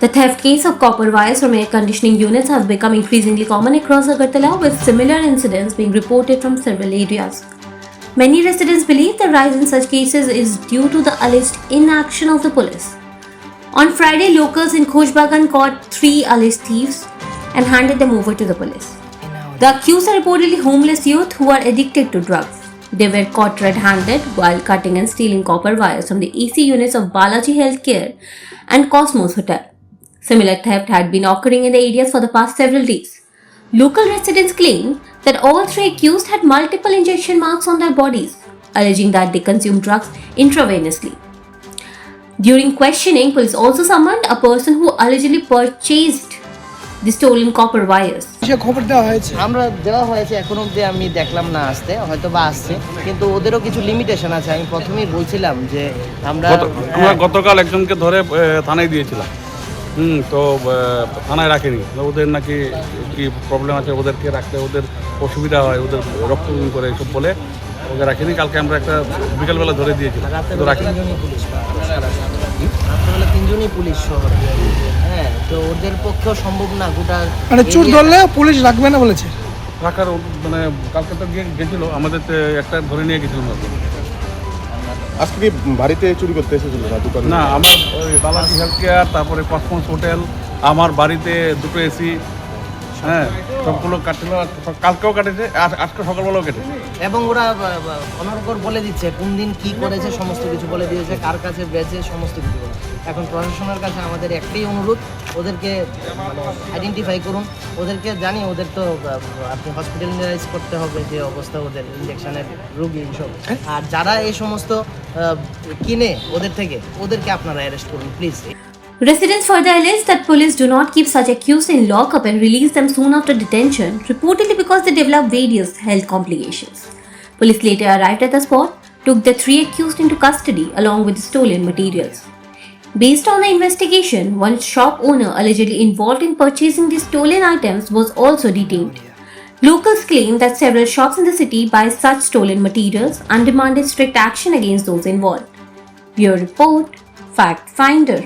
The theft case of copper wires from air conditioning units has become increasingly common across Agartala, with similar incidents being reported from several areas. Many residents believe the rise in such cases is due to the alleged inaction of the police. On Friday, locals in Khoshbagan caught 3 alleged thieves and handed them over to the police. The accused are reportedly homeless youth who are addicted to drugs. They were caught red-handed while cutting and stealing copper wires from the AC units of Balaji Healthcare and Cosmos Hotel. Similar theft had been occurring in the areas for the past several days. Local residents claim that all 3 accused had multiple injection marks on their bodies, alleging that they consumed drugs intravenously. During questioning, police also summoned a person who allegedly purchased the stolen copper wires. খবর দেওয়া হয়েছে আমরা দেওয়া হয়েছে এখন অবধি আমি দেখলাম না আসতে হয়তো বা আসছে কিন্তু ওদেরও কিছু লিমিটেশন আছে আমি প্রথমেই বলছিলাম যে আমরা গতকাল একজনকে ধরে থানায় দিয়েছিলাম তো থানায় রাখেনি ওদের নাকি কি প্রবলেম আছে ওদেরকে রাখতে ওদের অসুবিধা হয় ওদের রক্ত করে এসব বলে ওকে রাখেনি কালকে আমরা একটা বিকালবেলা ধরে দিয়েছিলাম তো রাখিনি রাত্রেবেলা 3 জনই পুলিশ শহরে হ্যাঁ তো ওদের পক্ষেও সম্ভব না গোটা মানে চোর ধরলে পুলিশ রাখবে না বলেছে রাখার মানে কালকে তো গেছিল আমাদের একটা ধরে নিয়ে গেছিলাম আজকে কি বাড়িতে চুরি করতে এসেছিল না দোকানে না আমার ওই বালাজি হেলথ কেয়ার তারপরে কসমোস হোটেল আমার বাড়িতে 2টো এসি হ্যাঁ সবগুলো কাটছিল কালকেও কাটেছে আজকে সকালবেলাও কেটেছে এবং ওরা অনর্গল বলে দিচ্ছে কোন দিন কি করেছে সমস্ত কিছু বলে দিয়েছে কার কাছে বেচে সমস্ত কিছু বলে এখন প্রশাসনের কাছে আমাদের একটাই অনুরোধ ওদেরকে আইডেন্টিফাই করুন ওদেরকে জানি ওদের তো আপনি হসপিটালাইজ করতে হবে যে অবস্থা ওদের ইনজেকশনের রোগী সব আর যারা এই সমস্ত কিনে ওদের থেকে ওদেরকে আপনারা অ্যারেস্ট করুন please Residents further allege that police do not keep such accused in lockup and release them soon after detention, reportedly because they develop various health complications. Police later arrived at the spot, took the 3 accused into custody along with the stolen materials. Based on the investigation, one shop owner allegedly involved in purchasing the stolen items was also detained. Locals claim that several shops in the city buy such stolen materials and demanded strict action against those involved. Bureau Report, Fact Finder.